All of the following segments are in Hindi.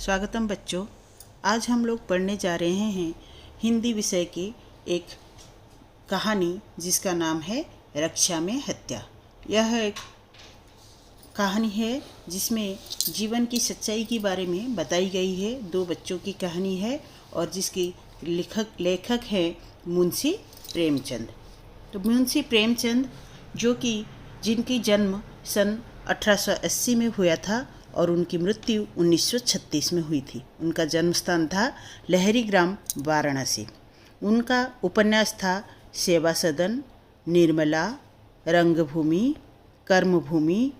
स्वागतम बच्चों। आज हम लोग पढ़ने जा रहे हैं हिंदी विषय की एक कहानी जिसका नाम है रक्षा में हत्या। यह एक कहानी है जिसमें जीवन की सच्चाई के बारे में बताई गई है। दो बच्चों की कहानी है और जिसकी लेखक है मुंशी प्रेमचंद। तो मुंशी प्रेमचंद जिनकी जन्म सन 1880 में हुआ था और उनकी मृत्यु 1936 में हुई थी। उनका जन्म स्थान था लहरी ग्राम वाराणसी। उनका उपन्यास था सेवा सदन, निर्मला, रंगभूमि, कर्मभूमि,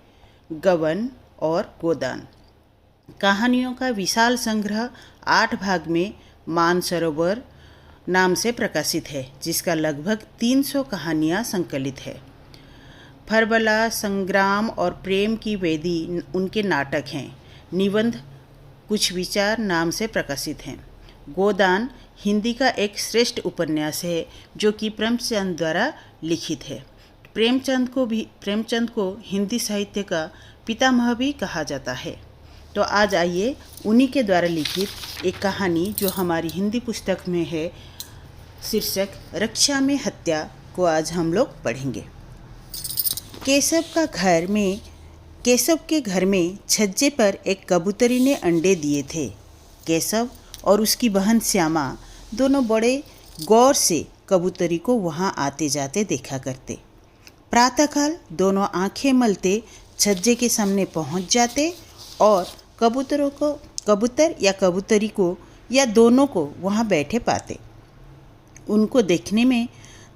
गबन और गोदान। कहानियों का विशाल संग्रह 8 भाग में मानसरोवर नाम से प्रकाशित है, जिसका लगभग 300 कहानियाँ संकलित है। फरबला, संग्राम और प्रेम की वेदी उनके नाटक हैं। निबंध कुछ विचार नाम से प्रकाशित हैं। गोदान हिंदी का एक श्रेष्ठ उपन्यास है जो कि प्रेमचंद द्वारा लिखित है। प्रेमचंद को हिंदी साहित्य का पितामह भी कहा जाता है। तो आज आइए उन्हीं के द्वारा लिखित एक कहानी जो हमारी हिंदी पुस्तक में है, शीर्षक रक्षा में हत्या, को आज हम लोग पढ़ेंगे। केशव के घर में छज्जे पर एक कबूतरी ने अंडे दिए थे। केशव और उसकी बहन श्यामा दोनों बड़े गौर से कबूतरी को वहाँ आते जाते देखा करते। प्रातःकाल दोनों आंखें मलते छज्जे के सामने पहुँच जाते और कबूतर या कबूतरी को या दोनों को वहाँ बैठे पाते। उनको देखने में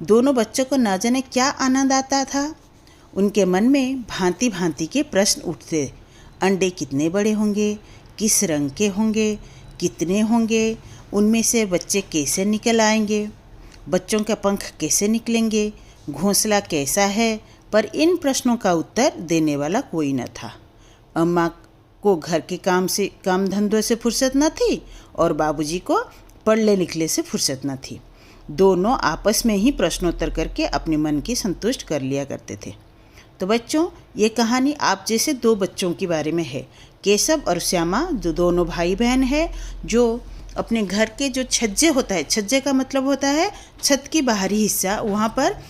दोनों बच्चों को न जाने क्या आनंद आता था। उनके मन में भांति भांति के प्रश्न उठते। अंडे कितने बड़े होंगे, किस रंग के होंगे, कितने होंगे, उनमें से बच्चे कैसे निकल आएंगे, बच्चों के पंख कैसे निकलेंगे, घोंसला कैसा है। पर इन प्रश्नों का उत्तर देने वाला कोई न था। अम्मा को घर के काम धंधों से फुर्सत न थी और बाबूजी को पढ़ने लिखने से फुर्सत न थी। दोनों आपस में ही प्रश्नोत्तर करके अपने मन की संतुष्ट कर लिया करते थे। तो बच्चों, ये कहानी आप जैसे दो बच्चों के बारे में है। केशव और श्यामा जो दोनों भाई बहन हैं, जो अपने घर के जो छज्जे होता है, छज्जे का मतलब होता है छत की बाहरी हिस्सा, वहाँ पर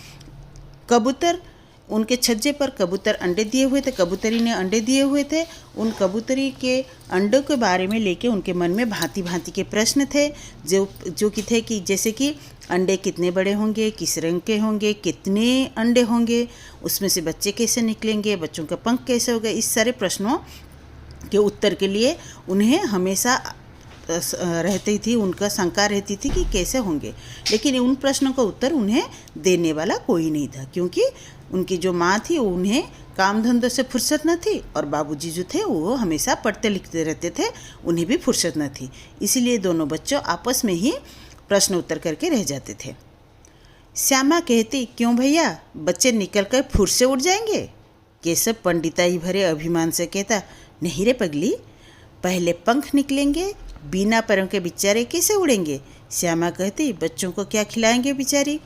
कबूतर, उनके छज्जे पर कबूतर अंडे दिए हुए थे, कबूतरी ने अंडे दिए हुए थे। उन के अंडों के बारे में लेके उनके मन में भांति भांति के प्रश्न थे जो कि थे कि जैसे कि अंडे कितने बड़े होंगे, किस रंग के होंगे, कितने अंडे होंगे, उसमें से बच्चे कैसे निकलेंगे, बच्चों का पंख कैसे होगा। इस सारे प्रश्नों के उत्तर के लिए उन्हें हमेशा रहती थी, उनका शंका रहती थी कि कैसे होंगे। लेकिन उन प्रश्नों का उत्तर उन्हें देने वाला कोई नहीं था, क्योंकि उनकी जो माँ थी उन्हें काम धंधों से फुर्सत न थी और बाबूजी जो थे वो हमेशा पढ़ते लिखते रहते थे, उन्हें भी फुर्सत न थी। इसीलिए दोनों बच्चों आपस में ही प्रश्न उत्तर करके रह जाते थे। श्यामा कहती, क्यों भैया, बच्चे निकल कर फुर से उड़ जाएंगे। केशव पंडिताई भरे अभिमान से कहता, नहीं रे पगली, पहले पंख निकलेंगे, बिना पैरों के बेचारे कैसे उड़ेंगे। श्यामा कहती, बच्चों को क्या खिलाएंगे बेचारी।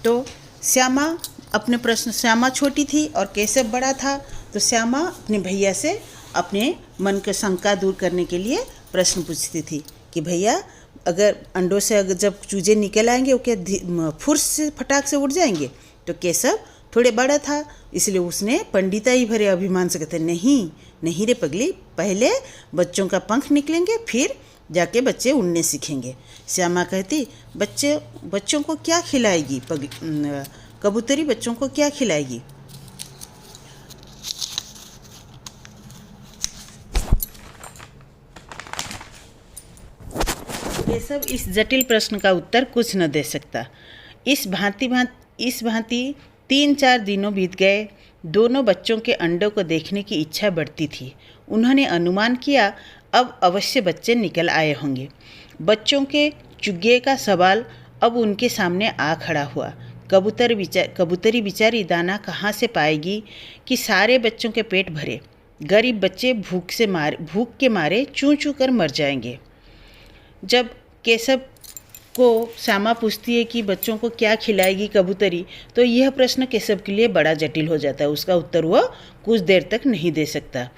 तो श्यामा छोटी थी और केशव बड़ा था, तो श्यामा अपने भैया से अपने मन के शंका दूर करने के लिए प्रश्न पूछती थी कि भैया, अगर अंडों से जब चूजे निकल आएंगे वो क्या फुर्स से फटाक से उड़ जाएंगे। तो केशव थोड़े बड़ा था, इसलिए उसने पंडिताई भरे अभिमान से कहते, नहीं रे पगली, पहले बच्चों का पंख निकलेंगे, फिर जाके बच्चे उड़ने सीखेंगे। श्यामा कहती, बच्चों को क्या खिलाएगी, कबूतरी बच्चों को क्या खिलाएगी। केशव इस जटिल प्रश्न का उत्तर कुछ न दे सकता। इस भांति 3-4 दिनों बीत गए। दोनों बच्चों के अंडों को देखने की इच्छा बढ़ती थी। उन्होंने अनुमान किया अब अवश्य बच्चे निकल आए होंगे। बच्चों के चुग्गे का सवाल अब उनके सामने आ खड़ा हुआ। कबूतरी बेचारी दाना कहाँ से पाएगी कि सारे बच्चों के पेट भरे। गरीब बच्चे भूख के मारे चूं चूं कर मर जाएंगे। जब केशव को श्यामा पूछती है कि बच्चों को क्या खिलाएगी कबूतरी, तो यह प्रश्न केशव के लिए बड़ा जटिल हो जाता है। उसका उत्तर वह कुछ देर तक नहीं दे सकता।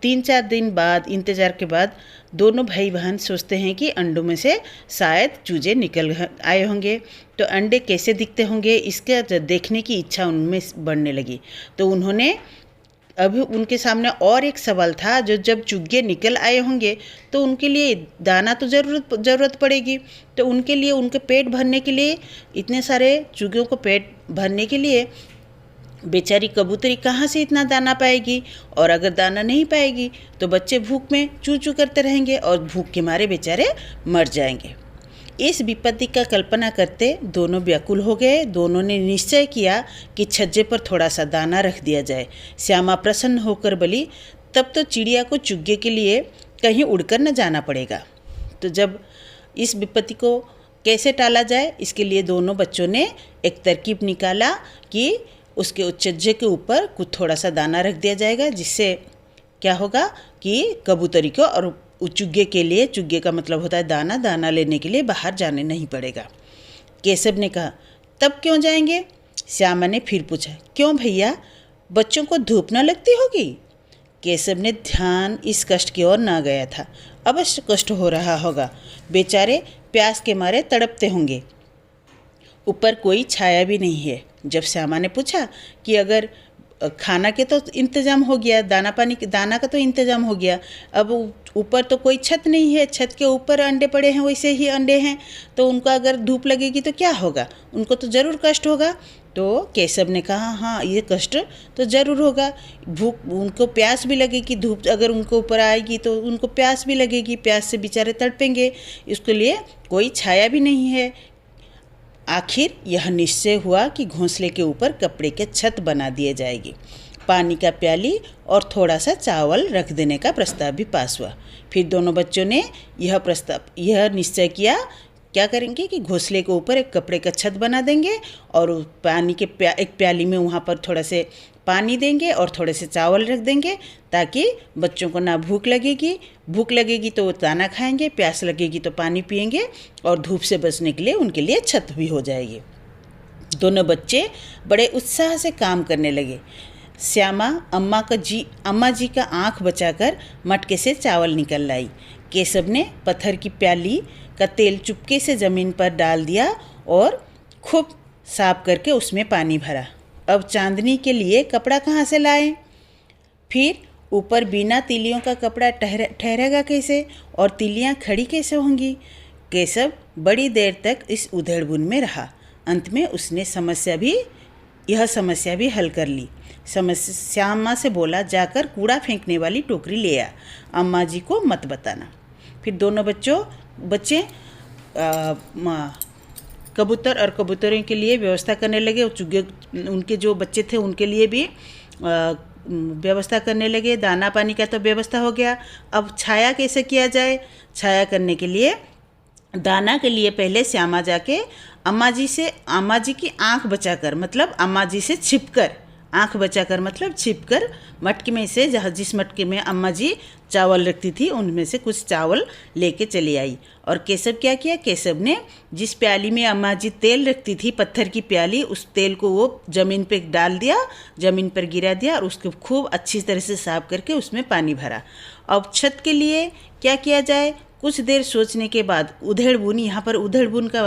3-4 दिन बाद इंतज़ार के बाद दोनों भाई बहन सोचते हैं कि अंडों में से शायद चूजे निकल आए होंगे। तो अंडे कैसे दिखते होंगे इसका देखने की इच्छा उनमें बढ़ने लगी। तो उन्होंने अभी उनके सामने और एक सवाल था, जो जब चूजे निकल आए होंगे तो उनके लिए दाना तो ज़रूरत पड़ेगी। तो उनके लिए, उनके पेट भरने के लिए, इतने सारे चूजों को पेट भरने के लिए बेचारी कबूतरी कहाँ से इतना दाना पाएगी। और अगर दाना नहीं पाएगी तो बच्चे भूख में चू चू करते रहेंगे और भूख के मारे बेचारे मर जाएंगे। इस विपत्ति का कल्पना करते दोनों व्याकुल हो गए। दोनों ने निश्चय किया कि छज्जे पर थोड़ा सा दाना रख दिया जाए। श्यामा प्रसन्न होकर बोली, तब तो चिड़िया को चुग्गे के लिए कहीं उड़कर न जाना पड़ेगा। तो जब इस विपत्ति को कैसे टाला जाए, इसके लिए दोनों बच्चों ने एक तरकीब निकाला कि उसके छज्जे के ऊपर कुछ थोड़ा सा दाना रख दिया जाएगा, जिससे क्या होगा कि कबूतरी को और चुग्गे के लिए, चुग्गे का मतलब होता है दाना, दाना लेने के लिए बाहर जाने नहीं पड़ेगा। केशव ने कहा, तब क्यों जाएंगे? श्यामा ने फिर पूछा, क्यों भैया, बच्चों को धूप न लगती होगी? केशव ने ध्यान इस कष्ट की ओर न गया था। अवश्य कष्ट हो रहा होगा, बेचारे प्यास के मारे तड़पते होंगे। ऊपर कोई छाया भी नहीं है। जब श्यामा ने पूछा कि अगर खाना के तो इंतज़ाम हो गया, दाना का तो इंतज़ाम हो गया, अब ऊपर तो कोई छत नहीं है, छत के ऊपर अंडे पड़े हैं, वैसे ही अंडे हैं, तो उनको अगर धूप लगेगी तो क्या होगा? उनको तो ज़रूर कष्ट होगा। तो केशव ने कहा, हाँ, ये कष्ट तो ज़रूर होगा। भूख, उनको प्यास भी लगेगी, धूप अगर उनको ऊपर आएगी तो उनको प्यास भी लगेगी, प्यास से बेचारे तड़पेंगे। इसके लिए कोई छाया भी नहीं है। आखिर यह निश्चय हुआ कि घोंसले के ऊपर कपड़े के छत बना दिए जाएगी। पानी का प्याली और थोड़ा सा चावल रख देने का प्रस्ताव भी पास हुआ। फिर दोनों बच्चों ने यह निश्चय किया, क्या करेंगे कि घोंसले के ऊपर एक कपड़े का छत बना देंगे और पानी के एक प्याली में वहाँ पर थोड़ा से पानी देंगे और थोड़े से चावल रख देंगे, ताकि बच्चों को ना भूख लगेगी तो वो दाना खाएंगे, प्यास लगेगी तो पानी पिएंगे और धूप से बचने के लिए उनके लिए छत भी हो जाएगी। दोनों बच्चे बड़े उत्साह से काम करने लगे। श्यामा अम्मा जी का आँख बचाकर मटके से चावल निकल लाई। केशव ने पत्थर की प्याली का तेल चुपके से ज़मीन पर डाल दिया और खूब साफ करके उसमें पानी भरा। अब चांदनी के लिए कपड़ा कहाँ से लाएं? फिर ऊपर बिना तीलियों का कपड़ा ठहरेगा कैसे, और तीलियाँ खड़ी कैसे होंगी? केशव बड़ी देर तक इस उधेड़बुन में रहा। अंत में उसने यह समस्या भी हल कर ली। श्यामा से बोला, जाकर कूड़ा फेंकने वाली टोकरी ले आ, अम्मा जी को मत बताना। फिर दोनों बच्चे कबूतर और कबूतरों के लिए व्यवस्था करने लगे और चुग्गे, उनके जो बच्चे थे उनके लिए भी व्यवस्था करने लगे। दाना पानी का तो व्यवस्था हो गया। अब छाया कैसे किया जाए? छाया करने के लिए, दाना के लिए पहले श्यामा जाके अम्मा जी की आँख बचाकर, मतलब अम्मा जी से छिपकर, आँख बचाकर मतलब छिपकर मटके में से, जिस मटके में अम्मा जी चावल रखती थी उनमें से कुछ चावल लेके चली आई। और केशव क्या किया? केशव ने जिस प्याली में अम्मा जी तेल रखती थी, पत्थर की प्याली, उस तेल को वो ज़मीन पे डाल दिया, ज़मीन पर गिरा दिया और उसको खूब अच्छी तरह से साफ करके उसमें पानी भरा। अब छत के लिए क्या किया जाए? कुछ देर सोचने के बाद, उधेड़बुन, यहाँ पर उधेड़बुन का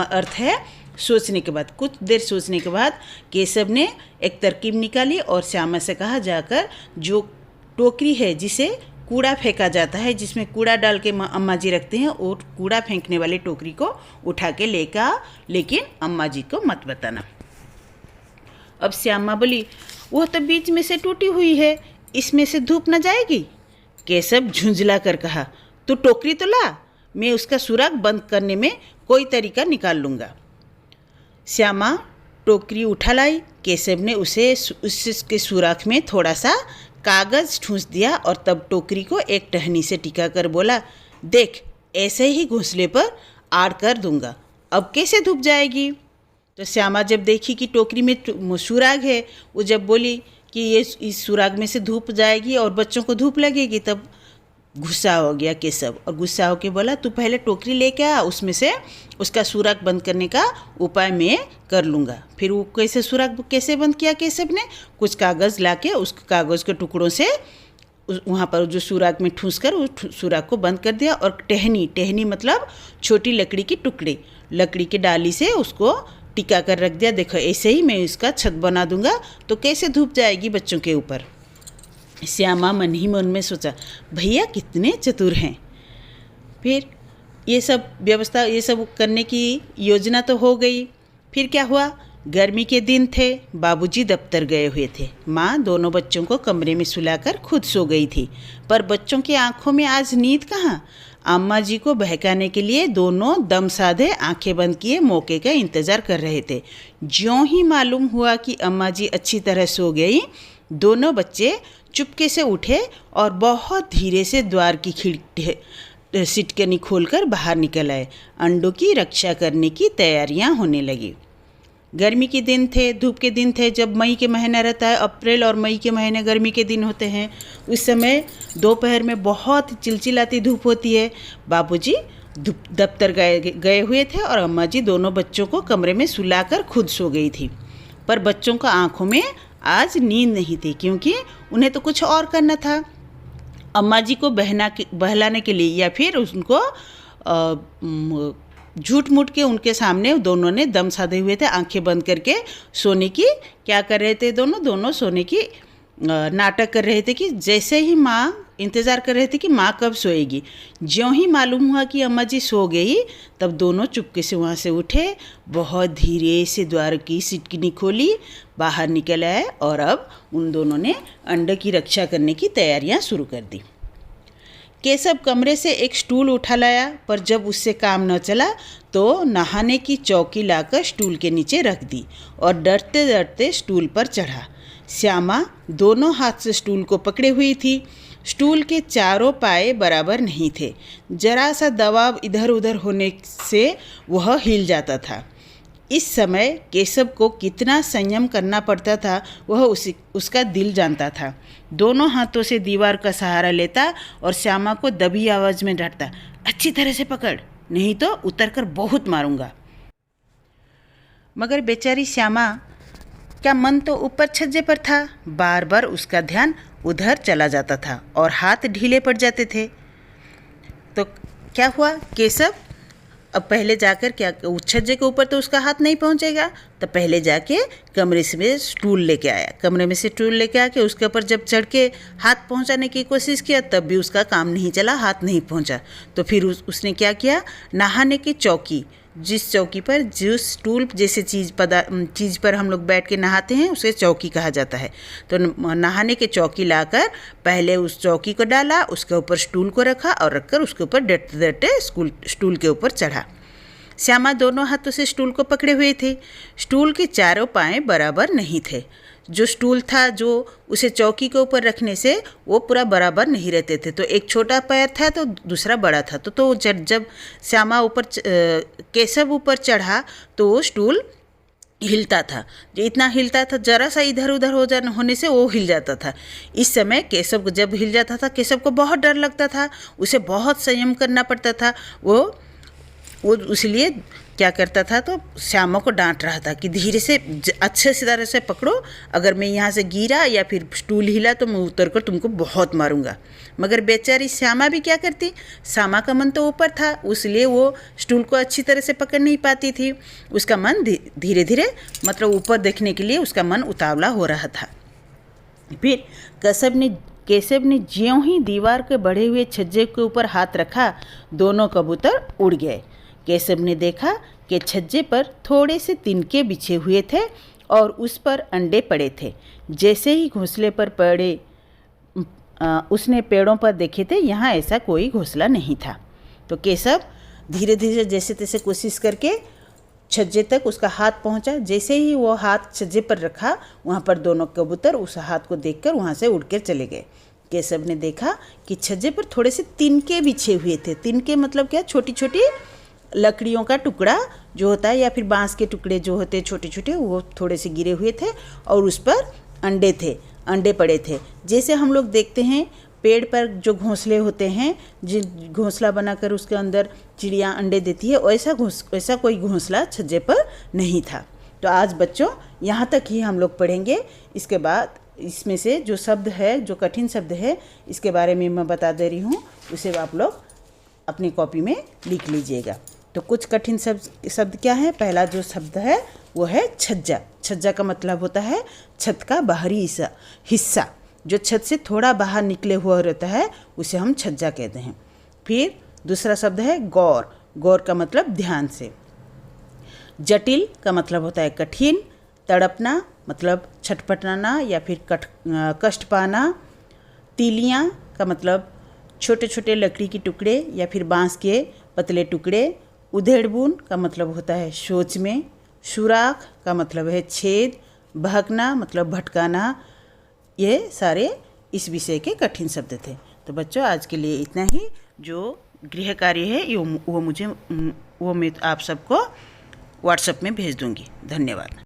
अर्थ है सोचने के बाद, कुछ देर सोचने के बाद केशव ने एक तरकीब निकाली और श्यामा से कहा, जाकर जो टोकरी है जिसे कूड़ा फेंका जाता है, जिसमें कूड़ा डाल के अम्मा जी रखते हैं, वो कूड़ा फेंकने वाली टोकरी को उठा के लेकिन अम्मा जी को मत बताना। अब श्यामा बोली, वह तो बीच में से टूटी हुई है, इसमें से धूप न जाएगी? केशव झुंझला कर कहा, तो टोकरी तो ला, मैं उसका सुराख बंद करने में कोई तरीका निकाल लूँगा। श्यामा टोकरी उठा लाई। केशव ने उसके सुराख में थोड़ा सा कागज़ ठूंस दिया और तब टोकरी को एक टहनी से टिका कर बोला, देख, ऐसे ही घोंसले पर आड़ कर दूंगा, अब कैसे धूप जाएगी? तो श्यामा जब देखी कि टोकरी में सुराग है, वो जब बोली कि ये इस सुराग में से धूप जाएगी और बच्चों को धूप लगेगी, तब गुस्सा हो गया केशव और गुस्सा होकर बोला, तू पहले टोकरी लेके आ, उसमें से उसका सुराग बंद करने का उपाय मैं कर लूँगा। फिर वो सुराग कैसे बंद किया केशव ने? कुछ कागज़ लाके उस कागज़ के टुकड़ों से वहाँ पर जो सुराग में ठूस कर उस सुराग को बंद कर दिया और टहनी मतलब छोटी लकड़ी की टुकड़े, लकड़ी के डाली से उसको टिका कर रख दिया। देखो ऐसे ही मैं इसका छत बना दूंगा तो कैसे धूप जाएगी बच्चों के ऊपर। श्यामा मन ही मन में सोचा, भैया कितने चतुर हैं। फिर ये सब व्यवस्था, ये सब करने की योजना तो हो गई। फिर क्या हुआ, गर्मी के दिन थे, बाबूजी दफ्तर गए हुए थे। माँ दोनों बच्चों को कमरे में सुलाकर खुद सो गई थी, पर बच्चों की आंखों में आज नींद कहाँ। अम्मा जी को बहकाने के लिए दोनों दम साधे आंखें बंद किए मौके का इंतज़ार कर रहे थे। ज्यों ही मालूम हुआ कि अम्मा जी अच्छी तरह सो गई, दोनों बच्चे चुपके से उठे और बहुत धीरे से द्वार की खिड़की सिटकनी खोलकर बाहर निकल आए। अंडों की रक्षा करने की तैयारियां होने लगी। गर्मी के दिन थे, धूप के दिन थे। जब मई के महीना रहता है, अप्रैल और मई के महीने गर्मी के दिन होते हैं, उस समय दोपहर में बहुत चिलचिलाती धूप होती है। बाबूजी दफ्तर गए हुए थे और अम्मा जी दोनों बच्चों को कमरे में सुलाकर खुद सो गई थी। पर बच्चों का आंखों में आज नींद नहीं थी, क्योंकि उन्हें तो कुछ और करना था। अम्मा जी को बहलाने के लिए या फिर उनको झूठ मूठ के उनके सामने दोनों ने दम साधे हुए थे, आंखें बंद करके सोने की क्या कर रहे थे। दोनों सोने की नाटक कर रहे थे कि जैसे ही माँ इंतज़ार कर रहे थे कि माँ कब सोएगी। ज्यों ही मालूम हुआ कि अम्मा जी सो गई, तब दोनों चुपके से वहाँ से उठे, बहुत धीरे से द्वार की सिटकनी खोली, बाहर निकल आए और अब उन दोनों ने अंडे की रक्षा करने की तैयारियाँ शुरू कर दी। केशव कमरे से एक स्टूल उठा लाया, पर जब उससे काम न चला तो नहाने की चौकी लाकर स्टूल के नीचे रख दी और डरते डरते स्टूल पर चढ़ा। श्यामा दोनों हाथ से स्टूल को पकड़े हुई थी। स्टूल के चारों पाए बराबर नहीं थे, जरा सा दबाव इधर उधर होने से वह हिल जाता था। इस समय केशव को कितना संयम करना पड़ता था वह उसका दिल जानता था। दोनों हाथों से दीवार का सहारा लेता और श्यामा को दबी आवाज़ में डांटता, अच्छी तरह से पकड़, नहीं तो उतर कर बहुत मारूंगा। मगर बेचारी श्यामा का मन तो ऊपर छज्जे पर था। बार बार उसका ध्यान उधर चला जाता था और हाथ ढीले पड़ जाते थे। तो क्या हुआ, केशव अब पहले जाकर क्या, छज्जे के ऊपर तो उसका हाथ नहीं पहुंचेगा, तो पहले जाके कमरे से स्टूल लेके आया। कमरे में से स्टूल लेके आके उसके ऊपर जब चढ़ के हाथ पहुंचाने की कोशिश किया, तब भी उसका काम नहीं चला, हाथ नहीं पहुंचा। तो फिर उसने क्या किया, नहाने की चौकी, जिस चौकी पर जिस स्टूल जैसे चीज़ पर हम लोग बैठ के नहाते हैं उसे चौकी कहा जाता है। तो नहाने के चौकी लाकर पहले उस चौकी को डाला, उसके ऊपर स्टूल को रखा और रखकर उसके ऊपर डरते डरते स्टूल के ऊपर चढ़ा। श्यामा दोनों हाथों से स्टूल को पकड़े हुए थे। स्टूल के चारों पाँव बराबर नहीं थे। जो स्टूल था, जो उसे चौकी के ऊपर रखने से वो पूरा बराबर नहीं रहते थे। तो एक छोटा पैर था तो दूसरा बड़ा था। तो जब श्यामा केशव ऊपर चढ़ा तो वो स्टूल हिलता था। जो इतना हिलता था, जरा सा इधर उधर होने से वो हिल जाता था। इस समय केशव जब हिल जाता था, केशव को बहुत डर लगता था, उसे बहुत संयम करना पड़ता था। वो इसलिए क्या करता था, तो श्यामा को डांट रहा था कि धीरे से अच्छे से तरह से पकड़ो, अगर मैं यहाँ से गिरा या फिर स्टूल हिला तो मैं उतर कर तुमको बहुत मारूंगा। मगर बेचारी श्यामा भी क्या करती, श्यामा का मन तो ऊपर था, इसलिए वो स्टूल को अच्छी तरह से पकड़ नहीं पाती थी। उसका मन धीरे धीरे मतलब ऊपर देखने के लिए उसका मन उतावला हो रहा था। फिर केशव ने ज्यों ही दीवार के बढ़े हुए छज्जे के ऊपर हाथ रखा, दोनों कबूतर उड़ गए। केशव ने देखा कि छज्जे पर थोड़े से तिनके बिछे हुए थे और उस पर अंडे पड़े थे। जैसे ही घोंसले पर पड़े, उसने पेड़ों पर देखे थे, यहाँ ऐसा कोई घोंसला नहीं था। तो केशव धीरे धीरे जैसे तैसे कोशिश करके छज्जे तक उसका हाथ पहुँचा। जैसे ही वो हाथ छज्जे पर रखा, वहाँ पर दोनों कबूतर उस हाथ को देखकर वहाँ से उड़कर चले गए। केशव ने देखा कि छज्जे पर थोड़े से तिनके बिछे हुए थे। तिनके मतलब क्या, छोटी छोटी लकड़ियों का टुकड़ा जो होता है या फिर बांस के टुकड़े जो होते हैं छोटे छोटे, वो थोड़े से गिरे हुए थे और उस पर अंडे पड़े थे। जैसे हम लोग देखते हैं पेड़ पर जो घोंसले होते हैं, घोंसला बनाकर उसके अंदर चिड़िया अंडे देती है, वैसा कोई घोंसला छज्जे पर नहीं था। तो आज बच्चों यहाँ तक ही हम लोग पढ़ेंगे। इसके बाद इसमें से जो शब्द है, जो कठिन शब्द है, इसके बारे में मैं बता दे रही हूँ, उसे आप लोग अपनी कॉपी में लिख लीजिएगा। तो कुछ कठिन शब्द क्या है? पहला जो शब्द है वो है छज्जा। छज्जा का मतलब होता है छत का बाहरी हिस्सा, जो छत से थोड़ा बाहर निकले हुआ रहता है, उसे हम छज्जा कहते हैं। फिर दूसरा शब्द है गौर। गौर का मतलब ध्यान से। जटिल का मतलब होता है कठिन। तड़पना मतलब छटपटाना या फिर कष्ट पाना। तीलियाँ का मतलब छोटे छोटे लकड़ी के टुकड़े या फिर बांस के पतले टुकड़े। उधेड़बुन का मतलब होता है सोच में। सुराख का मतलब है छेद। बहकना मतलब भटकाना। ये सारे इस विषय के कठिन शब्द थे। तो बच्चों, आज के लिए इतना ही। जो गृह कार्य है वो मैं आप सबको व्हाट्सएप में भेज दूँगी। धन्यवाद।